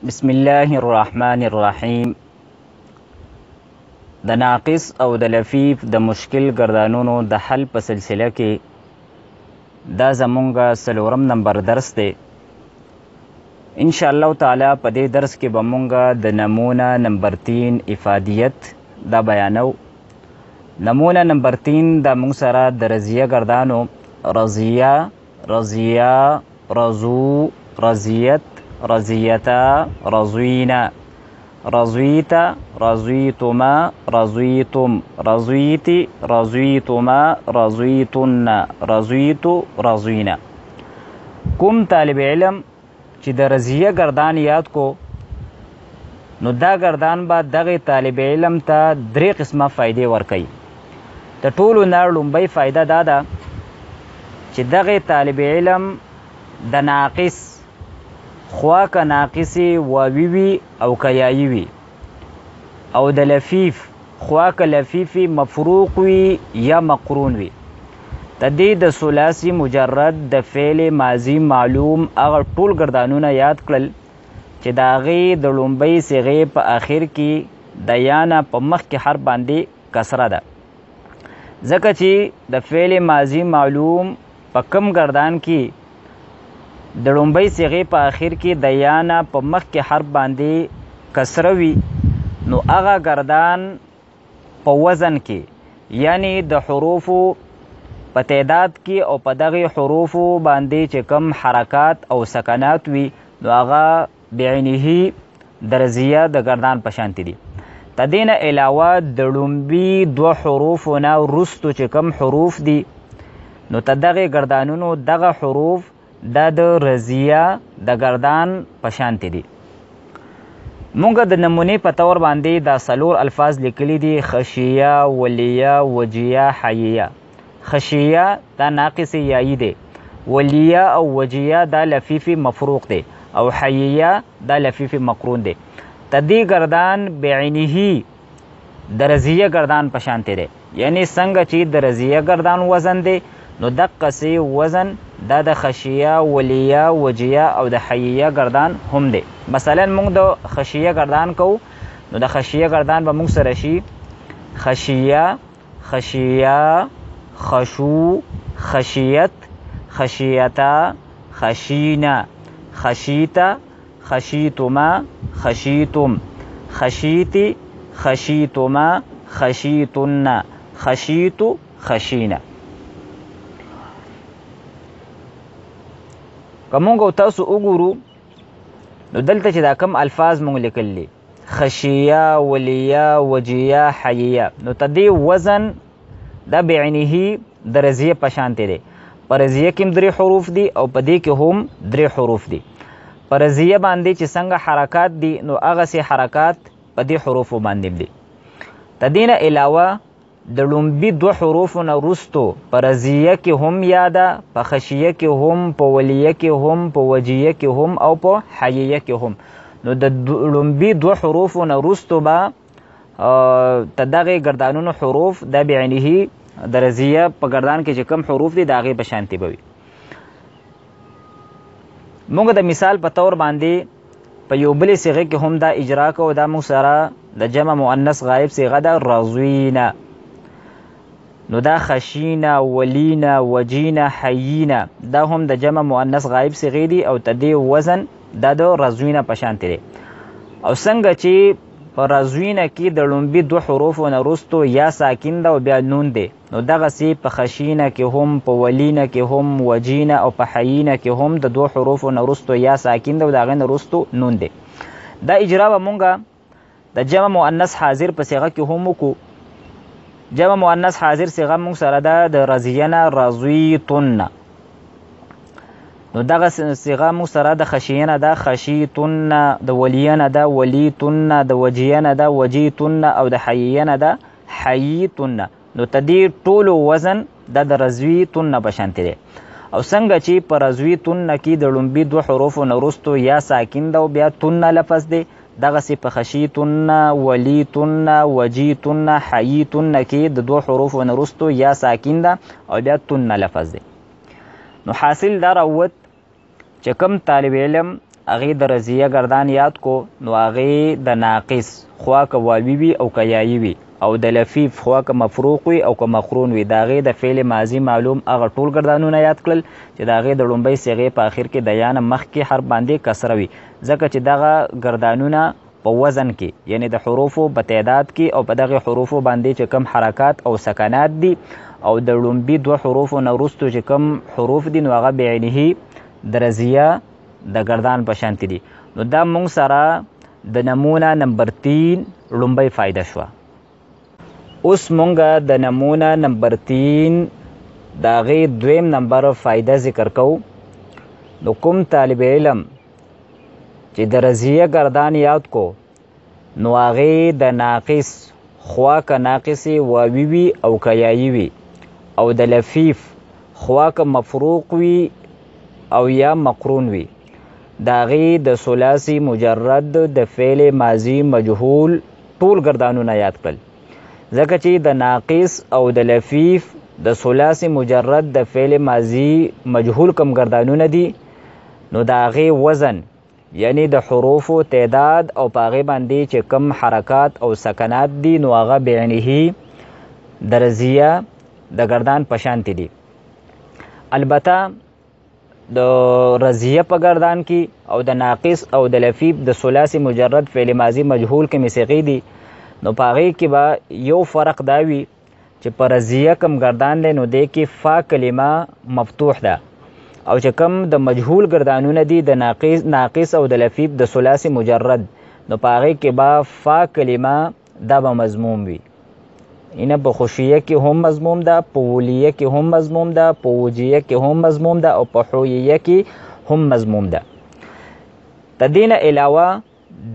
بسم الله الرحمن الرحیم. د ناقص او د لفیف د مشکل گردانونو د حل په سلسله کې دا زمونږه 4 نمبر درس دی. ان شاء الله تعالی په دې درس کې به مونږه د نمونه نمبر 3 افادیت دا بیانو. نمونه نمبر 3 د مونږ سره د رضیه گردانو رضیه، رضیه، رضو، رضیت، رضیتا، رضوینا، رضویتا، رضویتما، رضویتم، رضویتی، رضویتما، رضویتن، رضویتو، رضوینا. کوم طالب علم چې د رضیه گردان یاد کو نو دا گردان به دغه طالب علم ته 3 قسمه فائدې ورکوي. د ټولو نه لومبۍ فائده دا ده چې دغه طالب علم د ناقص خوا که ناقصی واوی وی او که یایی وی، او د لفیف خوا که لفیفی مفروق وی یا مقرون وی. تدې د ثلاثی مجرد د فعل ماضی معلوم هغه ټول گردانونه یاد کړل چې د هغې د لومبۍ صیغې په آخر کې د یا نه په مخکې حرف باندې کسره ده، ځکه چې د فعل ماضی معلوم په کم گردان کې د لومبۍ صیغې په آخر کې د یا نه په مخکې حرف باندې کسره وي، نو هغه گردان په وزن کې یعنی د حروفو په تعداد کې او په دغه حروفو باندې چې کم حرکات او سکنات وي نو هغه بعینه د رضیه د گردان په شانتې دي. د دې نه علاوه د لومبي 2 حروفو نه وروستو چې کم حروف دي نو ته دغه گردانونو دغه حروف دا د رضیه د گردان په شانتې دي. مونږ د نمونې په طور باندې دا 4 الفاظ لیکلي دي: خشیه، ولیه، وجیه، حییه. خشیه دا ناقص یایی دی، ولیه او وجیه دا لفیف مفروق دی، او حییه دا لفیف مقرون دی. تدې گردان بعینه د رضیه گردان په شانتې دی، یعنی څنګه چې د رضیه گردان وزن دی نو دقسې وزن دا د خشیه، ولیه، وجیه او د حییه گردان هم دی. مثلا موږ د خشیه گردان کوو نو د خشیه گردان به موږ سره شي خشیه، خشیه، خشو، خشیت، خشیتا، خشینا، خشیتا، خشیتما، خشیتم، خشیتی، خشیتما، خشیتن، خشیتو، خشینا. که مونږ تاسو وګورو نو دلته چې دا کم الفاظ مونږ لیکلي خشیه، ولیه، وجیه، حییه، نو تدې وزن دا بعینه د رضیه په شانتې دی. په رضیه کې هم 3 حروف دي او په دې کې هم 3 حروف دي. په رضیه باندې چې څنګه حرکات دي نو هغسې حرکات په دې حروفو باندې دي. د دې نه علاوه د لومبي 2 حروفو نه وروستو په رضیه کې هم یا ده، په خشیه کې هم، په ولیه کې هم، په وجیه کې هم او په حییه کې هم. نو د لومبي 2 حروفو نه وروستو به ته دغې گردانونو حروف د بعینه د رضیه په گردان کې چې کم حروف دي د هغې په شانتې به وي. موږ د مثال په طور باندې په یو بلې صیغې کې هم دا اجرا کوو. دا موږ سره د جمع مؤنث غایب صیغه ده رضوینا، نو دا خشینا، ولینا، وجینا، حیینا دا هم د جمع مؤنث غایب صیغې دي او تدې وزن دا د رضوینا په شانتې دی. او څنګه چې په رضوینا کې د لومبي 2 حروفو نه وروستو یا ساکن ده او بیا نون دی، نو دغسې په خشینا کې هم، په ولینا کې هم، وجینا او په حیینا کې هم د 2 حروفو نه وروستو یا ساکن ده او د هغې نه وروستو نون دی. دا اجرا به مونږه د جمع مؤنث حاضر په صیغه کې هم وکړو. جمع مؤنث حاضر صیغه مونږ سره ده د رضیه نه رضویتن، نو دغه صیغه مونږ سره د خشیه نه ده خشیتن، د ولیه نه ده ولیتن، د وجیه نه ده وجیتن او د حییه نه ده حییتن. نو تدې ټولو وزن د رضویتن په شانتې دی. او څنګه چې په رضویتن کې د لومبي 2 حروفو نه وروستو یا ساکن ده او بیا تن لفظ دی، دغسې په خشیتن، ولیتن، وجیتن، حییتن کې د 2 حروفو نه وروستو یا ساکن ده او بیا تن لفظ دی. نو حاصل دا راووت چې کم طالب علم هغې د رضیه گردان یاد کو نو هغې د ناقص خوا که واوي وي او که یایي وي او د لفیف خوا که مفروق وي او که مقرون وي د هغې د فعل ماضي معلوم هغه ټول گردانونه یاد کړل چې د هغې د لومبۍ صیغې په آخر کې د یا نه مخکې حرف باندې کسره وي ځکه چې دغه گردانونه په وزن کې یعنی د حروفو په تعداد کې او په دغه حروفو باندې چې کم حرکات او سکنات دي او د لومبي دوه حروفو نه وروستو چې کم حروف دي نو هغه بعینه د رضیه د گردان په شانتې دي. نو دا مونږ سره د نمونه نمبر 3 لومبۍ فایده شوه. اوس مونږ د نمونه نمبر 3 د هغې دویم نمبر فایده ذکر کوو. نو کوم طالب علم چې د رضیه گردان یاد کو نو هغې د ناقص خوا که ناقصې واوي وي او که یایي وي او د لفیف خوا که مفروق وي او یا مقرون وي د هغې د ثلاثي مجرد د فعل ماضي مجهول ټول گردانونه یاد کړل ځکه چې د ناقص او د لفیف د ثلاثي مجرد د فعل ماضي مجهول کم گردانونه دي نو د هغې وزن یعنی د حروفو تعداد او په هغې باندې چې کم حرکات او سکنات دي نو هغه بعینه د رضیه د گردان په شانتې دي. البته د رضیه په گردان کې او د ناقص او د لفیف د ثلاثي مجرد فعل ماضي مجهول کې صیغې دي نو په هغې کې به یو فرق دا وي چې په رضیه کم گردان دی نو دی کې فا کلمه مفتوح ده او چې کم د مجهول گردانونه دي د ناقص او د لفیف د ثلاثي مجرد نو په هغې کې به فا کلمه دا به مضموم وي. اینه په خوشیه کې هم مضموم ده، په ولیه کې هم مضموم ده، په وجیه کې هم مضموم ده او په حویه کې هم مضموم ده. د دې نه علاوه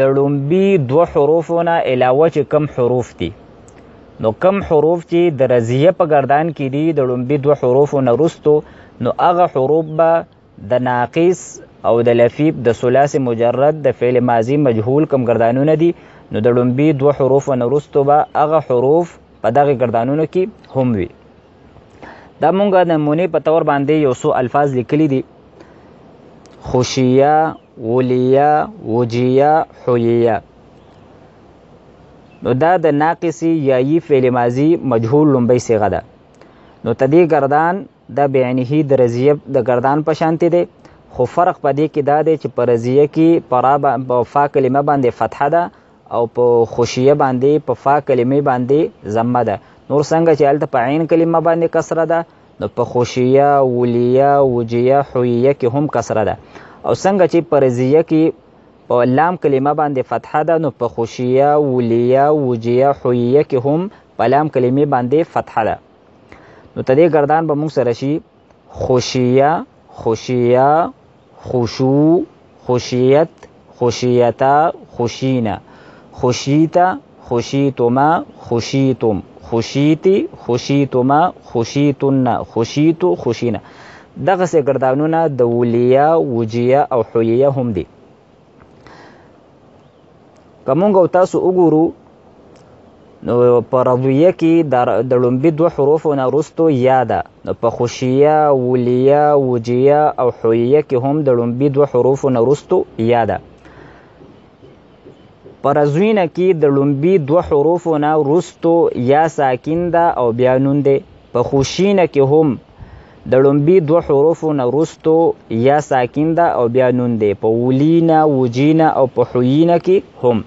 د لومبي دوه حروفو نه علاوه چې کم حروف دي نو کم حروف چې د رضیه په گردان کې دي د لومبي دوه حروفو نه وروستو نو هغه حروف به د ناقص او د لفیف د ثلاثي مجرد د فعل ماضي مجهول کم گردانونه دي نو د لومبي دوه حروفو نه وروستو به هغه حروف په دغه گردانونو کې هم وي. دا مونږ د نمونې په طور باندې یو څو الفاظ لیکلي دي: خوشیه، ولیه، وجیه، حویه. نو دا د ناقصي یایي فعل ماضي مجهول لومبۍ صیغه ده. نو تدې گردان دا بعینه د رضیه د گردان په شانتې دی خو فرق په دې کې دا دی چې په رضیه کې په فا کلمه باندې فتحه ده او په خوشیه باندې په فا کلمې باندې ضمه ده. نور څنګه چې هلته په عین کلمه باندې کسره ده نو په خوشیه، ولیه، وجیه، حویه کې هم کسره ده او څنګه چې په رضیه کې په لام کلمه باندې فتحه ده نو په خوشیه، ولیه، وجیه، حویه کې هم په لام کلمې باندې فتحه ده. نو تدې گردان به موږ سره شي خوشیه، خوشیه، خوشو، خوشیت، خوشیتا، خوشینه، خوشیتا، خوشیتما، خوشیتم، خوشیتی، خوشیتما، خوشیتن، خوشیتو، خوشینه. دغسې گردانونه د ولیه، وجیه او حویه هم دي. که مونږ او تاسو وګورو نو په رضیه کې د لومبي دوه حروفو نه وروستو یا ده نو په خوشیه، ولیه، وجیه او حویه کې هم د لومبي دوه حروفو نه وروستو یا ده. په رضوینه کې د لومبي دوه حروفو نه وروستو یا ساکن ده او بیا نون دی. په خوشینه کې هم د لومبي دوه حروفو نه وروستو یا ساکن ده او بیا نون دی. په ولینه، وجینه او په حویینه کې هم.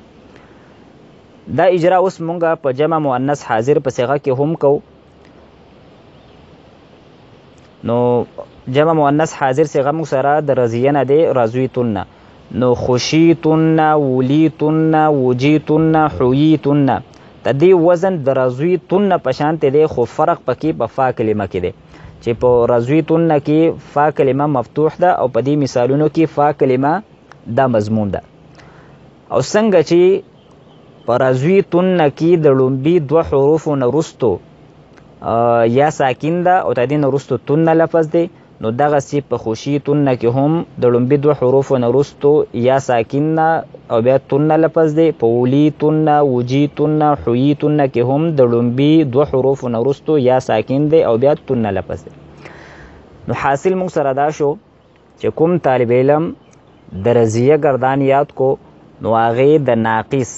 دا اجرا اوس مونږه په جمع مؤنث حاضر په صيغه کې هم کو. نو جمع مؤنث حاضر صيغه موږ سره د رضیه نه دی رضویتن. نو خوشیتن، ولیتن، وجیتن، حویتن. د دې وزن د رضویتن په شان دی خو فرق پکې په فا کلمه کې دی چې په رضویتن کې فا کلمه مفتوح ده او په دې مثالونو کې فا کلمه دا مضموم ده. او څنګه چې په رضویتن کې د لومبي دوه حروفو نه وروستو یا ساکن ده او د دې نه وروستو تن لفظ دی نو دغسې په خوشیتن کې هم د لومبي دوه حروفو نه وروستو یا ساکن او بیا تن لفظ دی. په ولیتن، وجیتن، حویتن کې هم د لومبي دوه حروفو نه وروستو یا ساکن دی او بیا تن لفظ دی. نو حاصل موږ سره دا شو چې کوم طالب علم د رضیه گردان یاد کو نو هغې د ناقص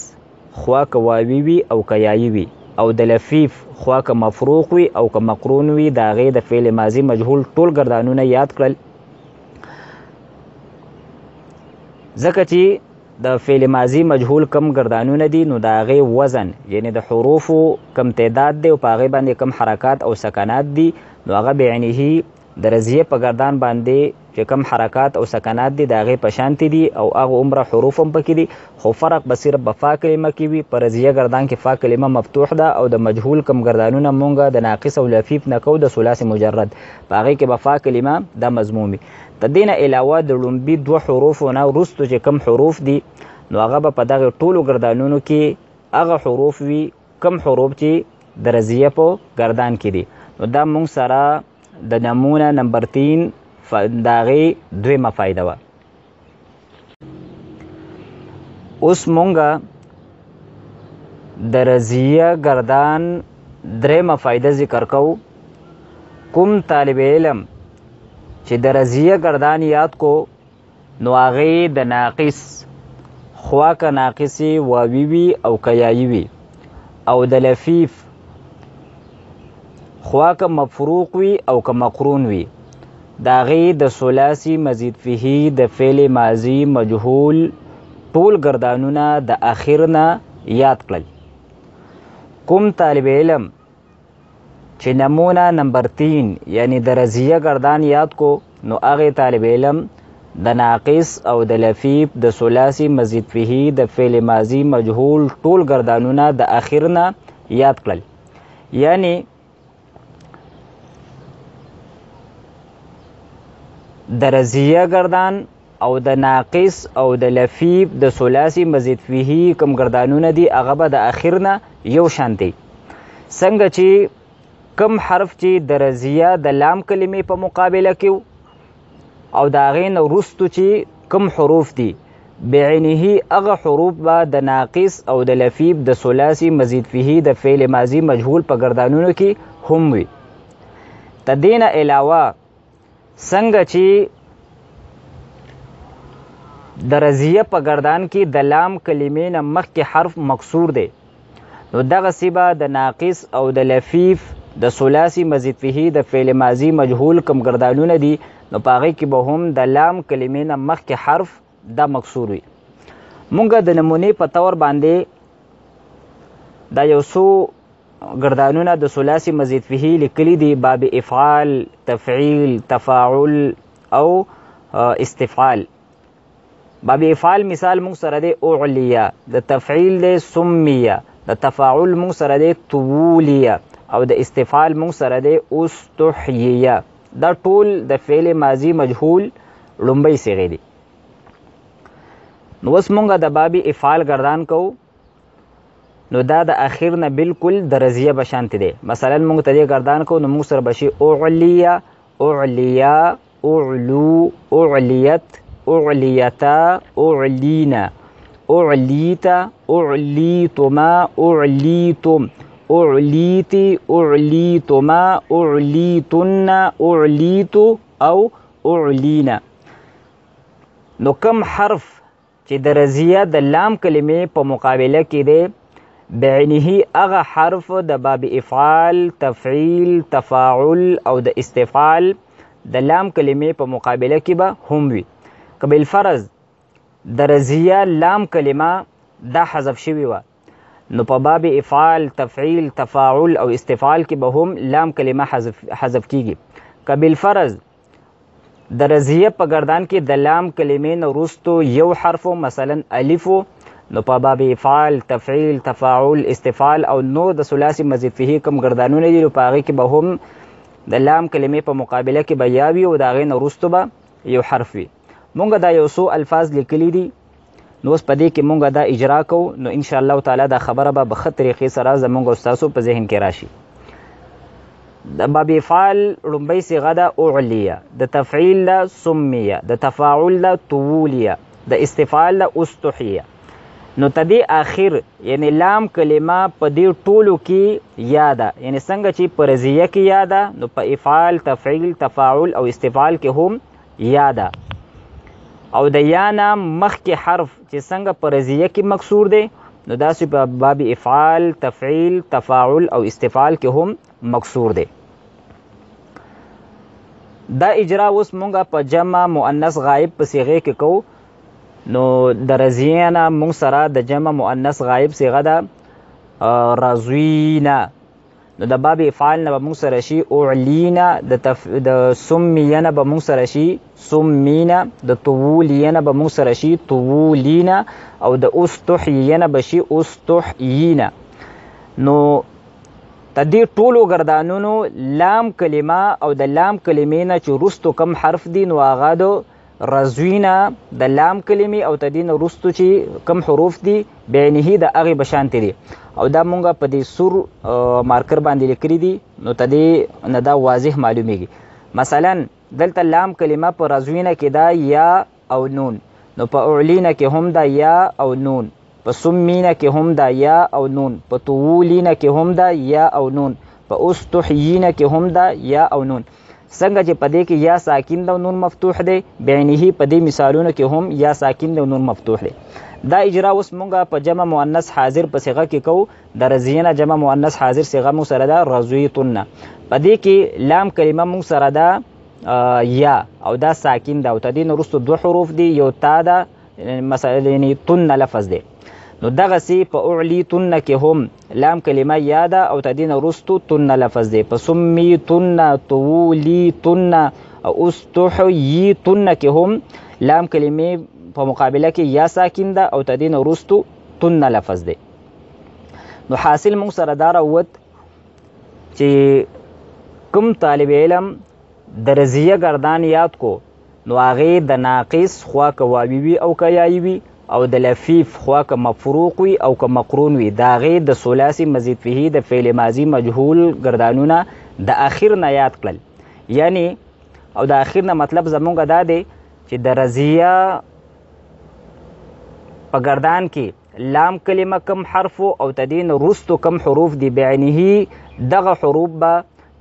خوا که واوي وي او که یایي وي او د لفیف خوا که مفروق وي او که مقرون وي د هغې د فعل ماضي مجهول ټول گردانونه یاد کړل. ځکه چې د فعل ماضي مجهول کم گردانونه دي نو د هغې وزن یعنی د حروفو کم تعداد دی او په هغې باندې کم حرکات او سکنات دي نو هغه بعینه د رضیه په گردان باندې چې کم حرکات او سکنات دي د هغې په شانتې دي او هغه عمره حروف هم پکې دي خو فرق به صرف په فا کلمه کې وي. په رضیه گردان کې فا کلمه مفتوح ده او د مجهول کم گردانونه مونږ د ناقص او لفیف نه کوو د ثلاثي مجرد په هغې کې به فا کلمه دا مضموم وي. د دې نه علاوه د لومبي دوه حروفو نه وروستو چې کم حروف دي نو هغه به په دغه ټولو گردانونو کې هغه حروف وي کم حروف چې د رضیه په گردان کې دي. نو دا مونږ سره د نمونه نمبر 3 د هغې دویمه فایده وه. اوس مونږ د رضیه گردان دریمه فایده ذکر کوو. کوم طالب علم چې د رضیه گردان یاد کو نو هغې د ناقص خوا که ناقصې واوي وي او که یایي وي او د لفیف خوا که مفروق وي او که مقرون وي د هغې د ثلاثي مزید فیهی د فعل ماضي مجهول ټول گردانونه د اخر نه یاد کړل. کوم طالب علم چې نمونه نمبر 3 یعنی د رضیه گردان یاد کو نو هغې طالب علم د ناقص او د لفیف د ثلاثي مزید فیهی د فعل ماضي مجهول ټول گردانونه د اخر نه یاد کړل. یعنی د رضیه گردان او د ناقص او د لفیف د ثلاثي مزید فیهی کم گردانونه دي هغه به د اخر نه یو شان دي. څنګه چې کم حرف چې د رضیه د لام کلمې په مقابله کې او د هغې نه وروستو چې کم حروف دي بعینه هغه حروف به د ناقص او د لفیف د ثلاثي مزید فیهی د فعل ماضي مجهول په گردانونو کې هم وي. د دې نه علاوه څنګه چې د رضیه په گردان کې د لام کلمې نه مخکې حرف مکسور دی نو دغسې به د ناقص او د لفیف د ثلاثي مزید فیهی د فعل ماضي مجهول کم گردانونه دي نو په هغې کې به هم د لام کلمې نه مخکې حرف دا مکسور وي. مونږ د نمونې په طور باندې دا یو څو گردانونه د ثلاثي مزید فیهی لیکلي دي باب افعال تفعیل تفاعل او استفعال. باب افعال مثال مونږ سره دی اعلیه، د تفعیل دی سمیه، د تفاعل مونږ سره دی تولیه او د استفعال مونږ سره دی استحییه. دا ټول د فعل ماضي مجهول لومبۍ صیغې دي. نو اوس مونږ د باب افعال گردان کوو نو دا د اخر نه بالکل د رضیه به شانتې دی. مثلا مونږ ته دې گردان کوو نو مونږ سره به شي اعلیه اعلیه اعلو اعلیت اعلیتا اعلینا اعلیتا اعلیتما اعلیتم اعلیتی اعلیتما اعلیتن اعلیتو او اعلینا. نو کم حرف چې د رضیه د لام کلمې په مقابله کې دی بعینه هغه حرف د باب افعال تفعیل تفاعل او د استفعال د لام کلمې په مقابله کې به هم وي. که بالفرض د رضیه لام کلمه دا حذف شوي وه نو په باب افعال تفعیل تفاعل او استفعال کې به هم لام کلمه حذف کیږي. که بالفرض د رضیه په گردان کې د لام کلمې نه وروستو یو حرفو مثلا الفو نو په باب افعال تفعیل تفاعل استفعال او نور د ثلاثي مزید فیهی کم گردانونه دي نو په هغې کې به هم د لام کلمې په مقابله کې به یا وي او د هغې نه وروستو به یو حرف وي. مونږ دا یو څو الفاظ لیکلي دي نو اوس په دې کې مونږ دا اجرا کوو نو انشاءالله تعالی دا خبره به ښه طریقې سره زمونږ او ستاسو په ذهن کې راشي. د باب افعال لومبۍ صیغه ده اعلیه، د تفعیل ده سمیه، د تفاعل ده تولیه، د استفعال ده استحیه. نو تدې آخر یعنی لام کلمه په دې ټولو کې یا ده، یعنی څنګه چې په رضیه کې یا ده نو په افعال تفعیل تفاعل او استفعال کې هم یا ده. او د یا نه مخکې حرف چې څنګه په رضیه کې مکسور دی نو داسې په باب افعال، تفعیل، تفاعل او استفعال کې هم مکسور دی. دا اجرا اوس مونږ په جمع مؤنث غایب په صیغه کې کوو. نو د رضیه نه مونږ سره د جمع مؤنث غایب صیغه ده رضوینا. نو د باب افعال نه به مونږ سره شي اعلینا، د سمیه نه به مونږ سره شي سمینا، د طوولیه نه به مونږ سره شي طوولینا، او د استحییه نه به شي استحیینا. نو تدې ټولو ګردانونو لام کلمه او د لام کلمې نه چې وروستو کم حرف دی نو هغه د رضوینا د لام کلمې او تدې نه وروستو چې کم حروف دي بعینه د هغې به شانتې دي. او دا مونږ په دې سور مارکر باندې لیکلي دي نو تدې نه دا واضح معلومیږي. مثلا دلته لام کلمه په رضوینا کې دا یا او نون، نو په اعلینا کې هم دا یا او نون، په سمینا کې هم دا یا او نون، په طوولینا کې هم دا یا او نون، په استحیینا کې هم دا یا او نون. څنګه چې په دې کې یا ساکن ده او نون مفتوح دی، بعینه په دې مثالونو کې هم یا ساکن ده او نون مفتوح دی. دا اجرا اوس مونږ په جمع مؤنث حاضر په صيغه کې کوو. د رضیه نه جمع مؤنث حاضر صيغه مونږ سره ده رضویتن. په دې کې لام کلمه مونږ سره ده یا او دا ساکن ده او تدې نه وروسته دوه حروف دي، یو تا ده مثلا یعنی تن لفظ دی. نو دغسې په اعلیتن کې هم لام کلمه یا ده او تدې نه وروستو تن لفظ دی. په سمیتن، طوولیتن او استحییتن کې هم لام کلمې په مقابله کې یا ساکن ده او تدې نه وروستو تن لفظ دی. نو حاصل مونږ سره دا راووت چې کوم طالب علم د رضیه ګردان یاد کو نو هغې د ناقص خوا که واوي وي او که یایي وي او د لفیف خوا که مفروق وي او که مقرون وي، د هغې د ثلاثي مزید فیهی د فعل ماضي مجهول ګردانونه د اخر نه یاد کړل. یعنی او د اخر نه مطلب زمونږ دا دی چې د رضیه په ګردان کې لام کلمه کم حرف او تدې نه وروستو کم حروف دي بعینه دغه حروف به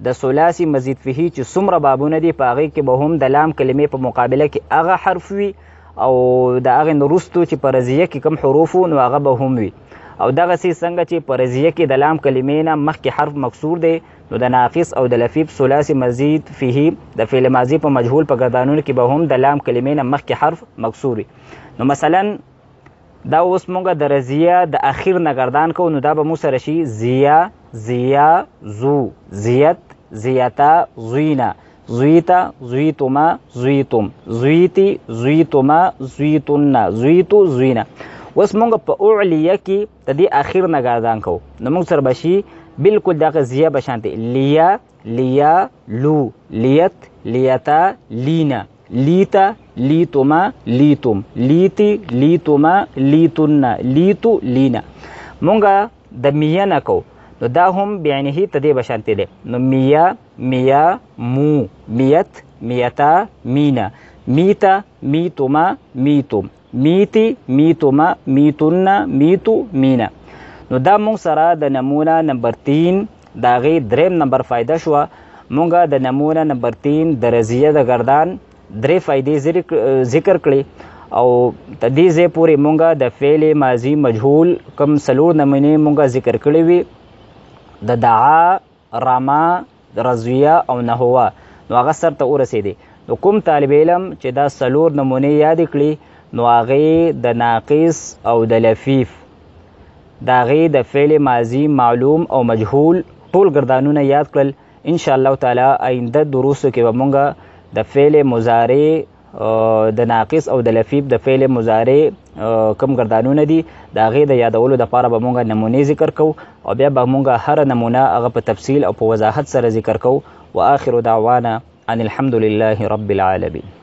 د ثلاثي مزید فیهی چې څومره بابونه دي په هغې کې به هم د لام کلمې په مقابله کې هغه حرف وي او د هغې نه وروستو چې په رضیه کې کم حروف نو هغه به هم وي. او دغسې څنګه چې په رضیه کې د لام کلمې نه مخکې حرف مکسور دی نو د ناقص او د لفیف ثلاثي مزید فیهی د فعل ماضي په مجهول په ګردانونو کې به هم د لام کلمې نه مخکې حرف مکسور وي. نو مثلا دا اوس مونږ د رضیه د اخر نه ګردان کوو نو دا به مو سره شي زیا، زیا، زو، زیت، زیتا، زوینا، زویتا، زویتما، زویتم، زویتی، زویتما، زویتن، زویتو، زوینا. اوس مونږ په اعلیه کې د دې اخر نه ګردان کوو نو مونږ سره به شي بالکل دغه زیه به شانتې لیا، لیا، لو، لیت، لیتا، لینا، لیتا، لیتما، لیتم، لیتی، لیتما، لیتن، لیتو، لینا. مونږه د میه نه کوو نو دا هم بعینه تدې به شانتې دی. نو میه، میا، مو، میت، میتا، مینا، میتا، میتما، میتم، میتی، میتما، میتن، میتو، مینا. نو دا مونږ سره د نمونه نمبر 3 د هغې دریم نمبر فایده شوه. مونږه د نمونه نمبر 3 د رضیه د ګردان 3 فایدې ذکر کړي او د دې ځای پورې مونږه د فعل ماضي مجهول کم 4 نمونې مونږه ذکر کړي وي د دعا، رما، رضویه او نحوه. نو هغه سر ته ورسېدی. نو کوم طالب علم چې دا 4 نمونې یادې کړي نو هغې د ناقص او د لفیف د هغې د فعل ماضي معلوم او مجهول ټول ګردانونه یاد کړل. انشاءالله تعالی آینده دروسو کې به مونږ د فعل مضارع د ناقص او د لفیف د فعل مضارع کم ګردانونه دي د هغې د یادولو دپاره به مونږ نمونې ذکر کوو او بیا به مونږ هره نمونه هغه په تفصیل او په وضاحت سره ذکر کوو. و آخر دعوانا ان الحمد لله رب العالمین.